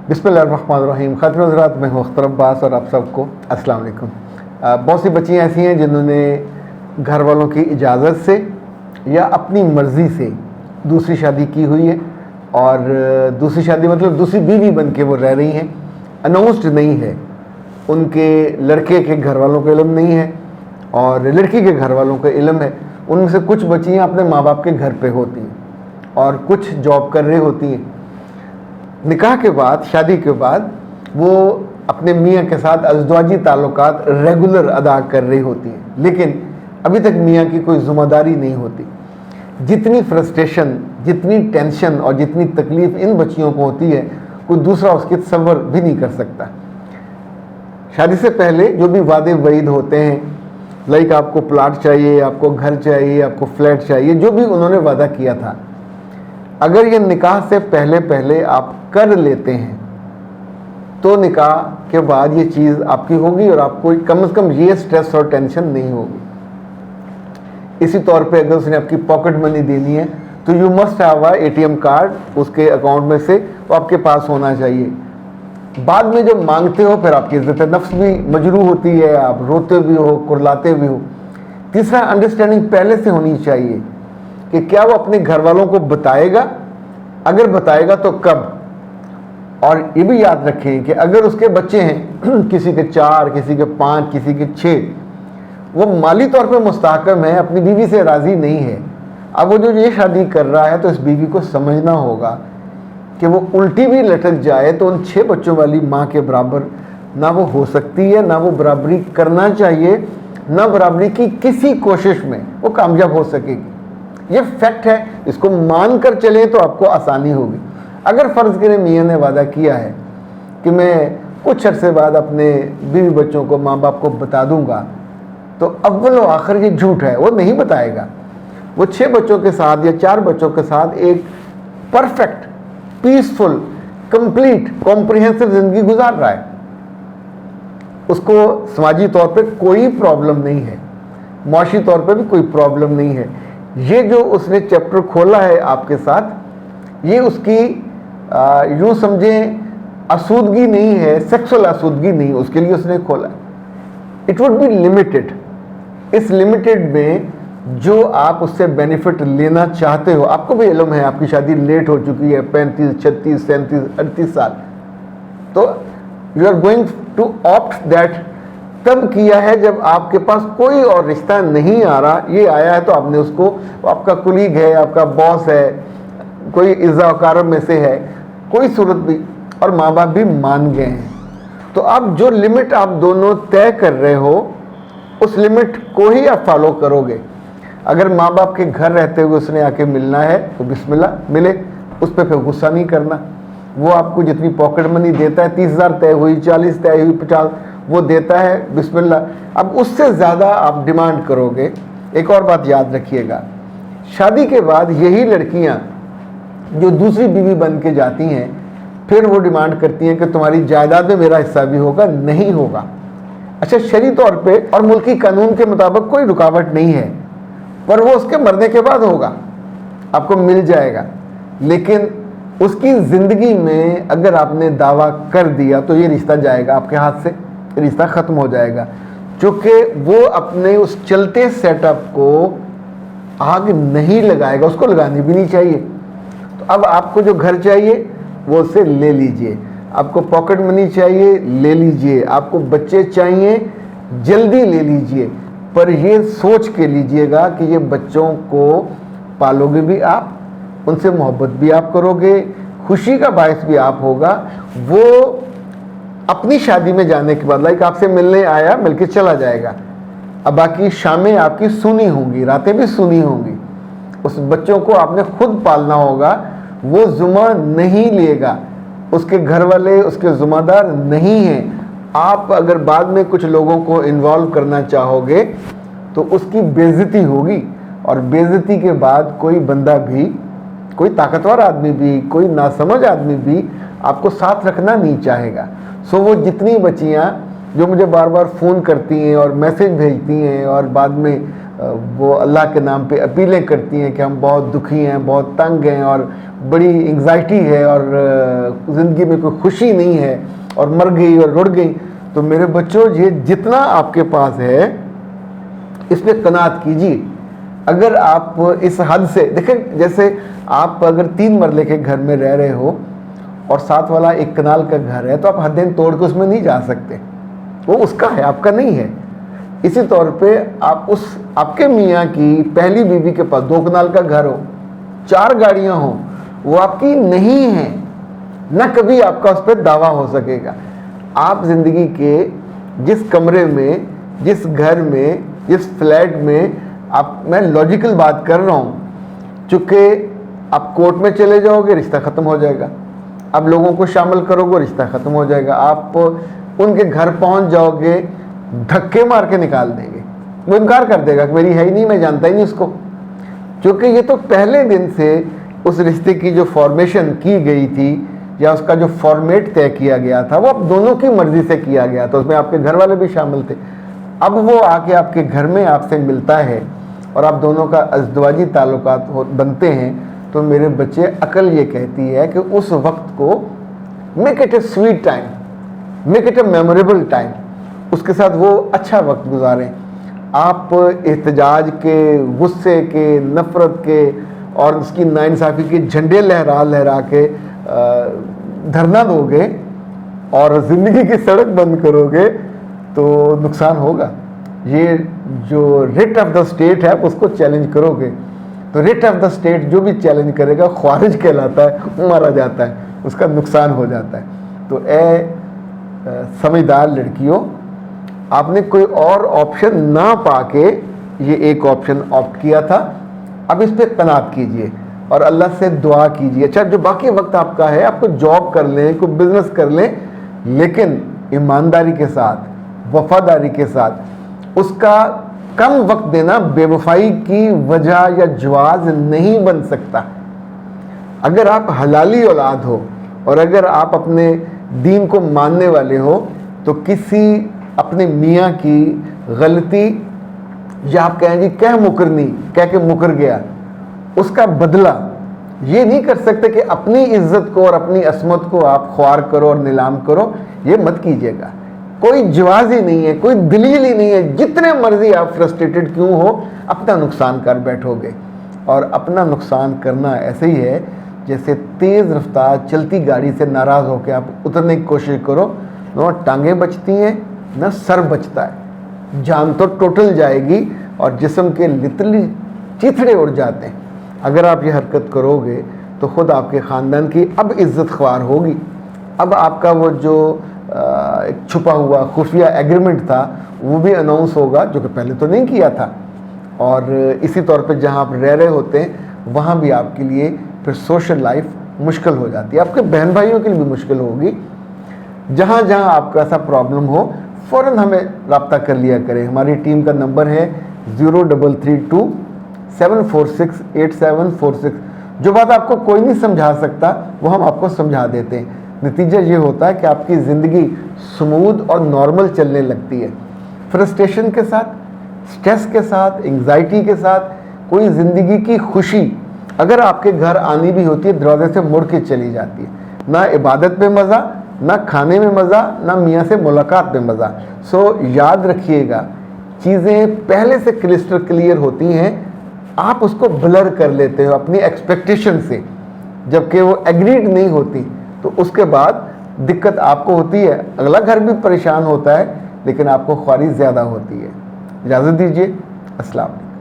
बिस्मिल्लाहिर्रहमानिर्रहीम। खातिन हज़रात, मैं हूँ अख्तर अब्बास और आप सबको अस्सलाम वालेकुम। बहुत सी बच्चियाँ ऐसी हैं जिन्होंने घर वालों की इजाज़त से या अपनी मर्ज़ी से दूसरी शादी की हुई है, और दूसरी शादी मतलब दूसरी बीवी बन के वो रह रही हैं, अनाउंस्ड नहीं है, उनके लड़के के घर वालों को इल्म नहीं है और लड़की के घर वालों को इल्म है। उनमें से कुछ बच्चियाँ अपने माँ बाप के घर पे होती हैं और कुछ जॉब कर रही होती हैं। निकाह के बाद, शादी के बाद वो अपने मियाँ के साथ अज़दवाजी ताल्लुकात रेगुलर अदा कर रही होती हैं, लेकिन अभी तक मियाँ की कोई ज़िम्मेदारी नहीं होती। जितनी फ्रस्ट्रेशन, जितनी टेंशन और जितनी तकलीफ़ इन बच्चियों को होती है, कोई दूसरा उसकी तसव्वुर भी नहीं कर सकता। शादी से पहले जो भी वादे वईद होते हैं, लाइक आपको प्लाट चाहिए, आपको घर चाहिए, आपको फ्लैट चाहिए, जो भी उन्होंने वादा किया था, अगर ये निकाह से पहले पहले आप कर लेते हैं तो निकाह के बाद ये चीज़ आपकी होगी और आपको कम से कम ये स्ट्रेस और टेंशन नहीं होगी। इसी तौर पे अगर उसने आपकी पॉकेट मनी देनी है तो you must have a ATM card, उसके अकाउंट में से वो आपके पास होना चाहिए। बाद में जब मांगते हो फिर आपकी इज्जत नफ्स भी मजरू होती है, आप रोते भी हो, कुरलाते भी हो। तीसरा, अंडरस्टैंडिंग पहले से होनी चाहिए कि क्या वो अपने घर वालों को बताएगा, अगर बताएगा तो कब। और ये भी याद रखें कि अगर उसके बच्चे हैं किसी के 4, किसी के 5, किसी के 6, वो माली तौर पे मुस्तहकम है, अपनी बीवी से राज़ी नहीं है, अब वो जो ये शादी कर रहा है तो इस बीवी को समझना होगा कि वो उल्टी भी लटक जाए तो उन 6 बच्चों वाली माँ के बराबर ना वो हो सकती है, ना वो बराबरी करना चाहिए, ना बराबरी की किसी कोशिश में वो कामयाब हो सकेगी। ये फैक्ट है, इसको मान कर चलें तो आपको आसानी होगी। अगर फ़र्ज़ करें मियाँ ने वादा किया है कि मैं कुछ अरसे बाद अपने बीवी बच्चों को, माँ बाप को बता दूंगा, तो अव्वल व आखिर ये झूठ है, वो नहीं बताएगा। वो 6 बच्चों के साथ या 4 बच्चों के साथ एक परफेक्ट, पीसफुल, कंप्लीट, कॉम्प्रिहेंसिव ज़िंदगी गुजार रहा है। उसको समाजी तौर पे कोई प्रॉब्लम नहीं है, माशी तौर पे भी कोई प्रॉब्लम नहीं है। ये जो उसने चैप्टर खोला है आपके साथ, ये उसकी यूँ समझें आसूदगी नहीं है, सेक्सुअल आसूदगी नहीं, उसके लिए उसने खोला। It would be limited. इस लिमिटेड में जो आप उससे बेनिफिट लेना चाहते हो, आपको भी इल्म है आपकी शादी लेट हो चुकी है, 35, 36, 37, 38 साल, तो you are going to opt that तब किया है जब आपके पास कोई और रिश्ता नहीं आ रहा। ये आया है तो आपने उसको, आपका कुलीग है, आपका बॉस है, कोई इज़्ज़ा वक़ार में से है, कोई सूरत भी, और माँ बाप भी मान गए हैं। तो अब जो लिमिट आप दोनों तय कर रहे हो, उस लिमिट को ही आप फॉलो करोगे। अगर माँ बाप के घर रहते हुए उसने आके मिलना है तो बिस्मिल्लाह मिले, उस पर फिर गुस्सा नहीं करना। वो आपको जितनी पॉकेट मनी देता है, 30,000 तय हुई, 40 तय हुई, 50 वो देता है, बिस्मिल्लाह। अब उससे ज़्यादा आप डिमांड करोगे। एक और बात याद रखिएगा, शादी के बाद यही लड़कियाँ जो दूसरी बीवी बन के जाती हैं, फिर वो डिमांड करती हैं कि तुम्हारी जायदाद में मेरा हिस्सा भी होगा, नहीं होगा। अच्छा, शरई तौर पे और मुल्की कानून के मुताबिक कोई रुकावट नहीं है, पर वो उसके मरने के बाद होगा, आपको मिल जाएगा। लेकिन उसकी ज़िंदगी में अगर आपने दावा कर दिया तो ये रिश्ता जाएगा आपके हाथ से, रिश्ता ख़त्म हो जाएगा, क्योंकि वो अपने उस चलते सेटअप को आग नहीं लगाएगा, उसको लगानी भी नहीं चाहिए। तो अब आपको जो घर चाहिए वो उससे ले लीजिए, आपको पॉकेट मनी चाहिए ले लीजिए, आपको बच्चे चाहिए जल्दी ले लीजिए, पर ये सोच के लीजिएगा कि ये बच्चों को पालोगे भी आप, उनसे मोहब्बत भी आप करोगे, खुशी का बायस भी आप होगा। वो अपनी शादी में जाने के बाद लाइक आपसे मिलने आया, मिलके चला जाएगा, अब बाकी शामें आपकी सुनी होंगी, रातें भी सुनी होंगी। उस बच्चों को आपने खुद पालना होगा, वो जुम्मा नहीं लेगा, उसके घर वाले उसके ज़िम्मेदार नहीं हैं। आप अगर बाद में कुछ लोगों को इन्वॉल्व करना चाहोगे तो उसकी बेइज्जती होगी, और बेइज्जती के बाद कोई बंदा भी, कोई ताकतवर आदमी भी, कोई नासमझ आदमी भी आपको साथ रखना नहीं चाहेगा। सो वो जितनी बच्चियाँ जो मुझे बार बार फ़ोन करती हैं और मैसेज भेजती हैं और बाद में وہ اللہ کے نام پہ اپیلیں کرتی ہیں کہ ہم بہت دکھی ہیں، بہت تنگ ہیں اور بڑی انگزائٹی ہے اور زندگی میں کوئی خوشی نہیں ہے اور مر گئی اور رڑ گئی، تو میرے بچوں یہ جتنا آپ کے پاس ہے اس پہ قناعت کیجیے۔ اگر آپ اس حد سے دیکھیں، جیسے آپ اگر 3 مرلے کے گھر میں رہ رہے ہو اور ساتھ والا 1 کنال کا گھر ہے، تو آپ حدیں توڑ کے اس میں نہیں جا سکتے، وہ اس کا ہے، آپ کا نہیں ہے۔ اسی طور پہ آپ کے میاں کی پہلی بیوی کے پاس 2 کنال کا گھر ہو، 4 گاڑیاں ہوں، وہ آپ کی نہیں ہیں، نہ کبھی آپ کا اس پہ دعویٰ ہو سکے گا۔ آپ زندگی کے جس کمرے میں، جس گھر میں، جس فلیٹ میں میں لاجیکل بات کر رہا ہوں، چونکہ آپ کورٹ میں چلے جاؤ گے رشتہ ختم ہو جائے گا، اب لوگوں کو شامل کرو گے رشتہ ختم ہو جائے گا، آپ ان کے گھر پہنچ جاؤ گے دھکے مار کے نکال دیں گے، وہ انکار کر دے گا کہ میری ہے ہی نہیں، میں جانتا ہی نہیں اس کو، کیونکہ یہ تو پہلے دن سے اس رشتے کی جو فارمیشن کی گئی تھی یا اس کا جو فارمیٹ طے کیا گیا تھا وہ آپ دونوں کی مرضی سے کیا گیا تھا، اس میں آپ کے گھر والے بھی شامل تھے۔ اب وہ آ کے آپ کے گھر میں آپ سے ملتا ہے اور آپ دونوں کا ازدواجی تعلقات بنتے ہیں، تو میرے بچے عقل یہ کہتی ہے کہ اس وقت کو make it a sweet time, make it a memorable time, اس کے ساتھ وہ اچھا وقت گزاریں۔ آپ احتجاج کے، غصے کے، نفرت کے اور اس کی ناانصافی کے جھنڈے لہرا کے دھرنا دو گے اور زندگی کی سڑک بند کرو گے تو نقصان ہوگا۔ یہ جو ریٹ آف دا اسٹیٹ ہے آپ اس کو چیلنج کرو گے تو ریٹ آف دا اسٹیٹ جو بھی چیلنج کرے گا خوارج کہلاتا ہے، مارا جاتا ہے، اس کا نقصان ہو جاتا ہے۔ تو اے سمجھدار لڑکیوں، آپ نے کوئی اور آپشن نہ پا کے یہ ایک آپشن آپٹ کیا تھا، اب اس پہ قناعت کیجئے اور اللہ سے دعا کیجئے۔ اچھا، جو باقی وقت آپ کا ہے، آپ کو جاب کر لیں، کوئی بزنس کر لیں، لیکن ایمانداری کے ساتھ، وفاداری کے ساتھ۔ اس کا کم وقت دینا بے وفائی کی وجہ یا جواز نہیں بن سکتا۔ اگر آپ حلالی اولاد ہو اور اگر آپ اپنے دین کو ماننے والے ہو تو کسی اپنے میاں کی غلطی یا آپ کہیں جی کہہ کے مکر گیا، اس کا بدلہ یہ نہیں کر سکتے کہ اپنی عزت کو اور اپنی عصمت کو آپ خوار کرو اور نیلام کرو، یہ مت کیجیے گا۔ کوئی جواز ہی نہیں ہے، کوئی دلیل ہی نہیں ہے، جتنے مرضی آپ فرسٹریٹڈ کیوں ہو اپنا نقصان کر بیٹھو گے۔ اور اپنا نقصان کرنا ایسے ہی ہے جیسے تیز رفتار چلتی گاڑی سے ناراض ہو کے آپ اترنے کی کوشش کرو، نہ ٹانگیں بچتی ہیں نہ سر بچتا ہے، جان تو ٹوٹل جائے گی اور جسم کے لٹرلی چیتھڑے اڑ جاتے ہیں۔ اگر آپ یہ حرکت کرو گے تو خود آپ کے خاندان کی اب عزت خوار ہوگی، اب آپ کا وہ جو ایک چھپا ہوا خفیہ ایگریمنٹ تھا وہ بھی اناؤنس ہوگا، جو کہ پہلے تو نہیں کیا تھا، اور اسی طور پہ جہاں آپ رہ رہے ہوتے ہیں وہاں بھی آپ کے لیے پھر سوشل لائف مشکل ہو جاتی ہے، آپ کے بہن بھائیوں کے لیے بھی مشکل ہوگی۔ جہاں جہاں آپ کا ایسا پرابلم ہو فوراً ہمیں رابطہ کر لیا کریں۔ ہماری ٹیم کا نمبر ہے 0332 746 8746۔ جو بات آپ کو کوئی نہیں سمجھا سکتا وہ ہم آپ کو سمجھا دیتے ہیں۔ نتیجہ یہ ہوتا ہے کہ آپ کی زندگی سمودھ اور نارمل چلنے لگتی ہے۔ فرسٹریشن کے ساتھ، سٹریس کے ساتھ، انگزائٹی کے ساتھ کوئی زندگی کی خوشی اگر آپ کے گھر آنی بھی ہوتی ہے دروازے سے مڑ کے چلی جاتی ہے۔ نہ عبادت میں مزہ، نہ کھانے میں مزہ، نہ میاں سے ملاقات میں مزہ۔ سو یاد رکھیے گا، چیزیں پہلے سے کرسٹل کلیئر ہوتی ہیں، آپ اس کو بلر کر لیتے ہو اپنی ایکسپیکٹیشن سے، جبکہ وہ ایگریڈ نہیں ہوتی، تو اس کے بعد دقت آپ کو ہوتی ہے، اگلا گھر بھی پریشان ہوتا ہے لیکن آپ کو خواری زیادہ ہوتی ہے۔ اجازت دیجیے، السلام علیکم۔